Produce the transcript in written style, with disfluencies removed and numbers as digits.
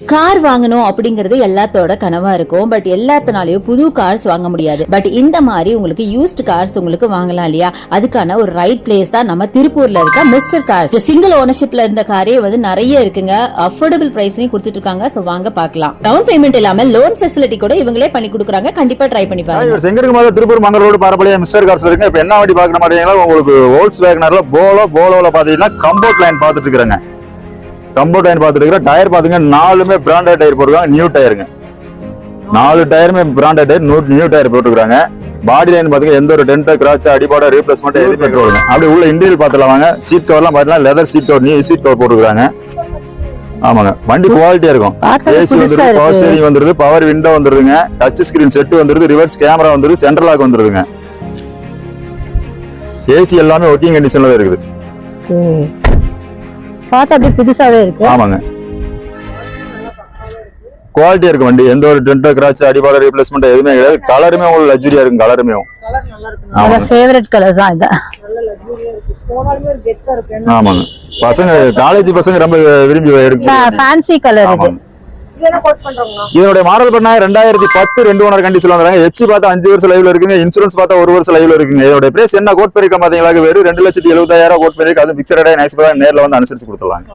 Car வாங்கணும் அப்படிங்கறது எல்லாத்தோட கனவா இருக்கும். பட் எல்லாத்தினாலயும் புது கார்ஸ் வாங்க முடியாது. பட் இந்த மாதிரி உங்களுக்கு யூஸ்ட் கார்ஸ் உங்களுக்கு வாங்கலாம் இல்லையா? அதுக்கான ஒரு ரைட் பிளேஸ் தான் நம்ம திருப்பூர்ல இருக்க மிஸ்டர் கார்ஸ். சிங்கிள் ஓனர்ஷிப்ல இருந்த காரே வந்து நிறைய இருக்குங்க. அஃபோர்டபிள் பிரைஸ்லயும் கொடுத்துட்டு இருக்காங்க. சோ வாங்க பார்க்கலாம். டவுன் பேமெண்ட் இல்லாம லோன் ஃபெசிலிட்டி கூட இவங்களே பண்ணி கொடுக்குறாங்க. கண்டிப்பா ட்ரை பண்ணி பாருங்க. இவர் செங்கருக்கு மாதிரி திருப்பூர் மங்கல் ரோடு பாரம்பரிய மிஸ்டர் கார்ஸ் இருக்கு. இப்ப என்ன வண்டி பாக்குற மாதிரி உங்களுக்கு வோல்க்ஸ் வேகனர்ல போலோல பாத்தீங்கன்னா கம்போர்ட் லைன் பாத்துட்டு இருக்காங்க. கம்போர்ட் லைன் பாத்துட்டு இருக்கிற டயர் பாத்துங்க, 4மே பிராண்டட் டயர் போட்டுருக்காங்க. நியூ டயருங்க, 4 டயருமே பிராண்டட் டயர், நியூ டயர் போட்டுருக்காங்க. பாடி லைன் பாத்துங்க, எந்த ஒரு டென்ட் கிராச் அடிபாட ரீப்ளேஸ்மெண்ட் எதுவுமே கிடையாது. அப்படியே உள்ள இன்டீரியல் பாத்துலாம் வாங்க. சீட் கவர்லாம் பாத்தீங்கன்னா leather seat cover, new seat cover போட்டுருக்காங்க. ஆமாங்க, வண்டி குவாலிட்டியா இருக்கும். ஏசி வந்துருது, பவர் ஸ்டீரிங் வந்துருது, பவர் விண்டோ வந்துருதுங்க, டச் ஸ்கிரீன் செட் வந்துருது, ரிவர்ஸ் கேமரா வந்துருது, சென்ட்ரல் லாக் வந்துருதுங்க. ஏசி எல்லாமே ஒர்க்கிங் கண்டிஷன்ல தான் இருக்குது. பார்த்தா அப்படியே புதுசாவே இருக்கு. ஆமாங்க, குவாலிட்டியா இருக்கு வண்டி. எந்த ஒரு டென்ட் கிராச் அடிபாட ரீப்ளேஸ்மெண்ட் எதுவுமே கிடையாது. கலருமே உங்களுக்கு லக்ஸரியா இருக்கும். கலருமே என்னோட ஃபேவரட் கலர் தான் இது. ஆமாங்க, பசங்க காலேஜ் பசங்க ரொம்ப விரும்பி எடுக்க ஃபேன்சி கலர் இது. இதனுடைய மாடல் பண்ணா 2010 2 ஓனர் கண்டிஷன்ல வந்தாங்க. எஃப்சி பார்த்தா 5 வருஷம் லைவ்ல இருக்குங்க. இன்சூரன்ஸ் பார்த்தா 1 வருஷம் லைவ்ல இருக்குங்க. இதோட பிரைஸ் என்ன கோட் பண்ணிருக்க பாத்தீங்களா? வெறும் 2,70,70,000 கோட் பண்ணிருக்கு. அது பிக்சர் நேர்ல வந்து அனுசரிச்சு கொடுத்துடலாம்.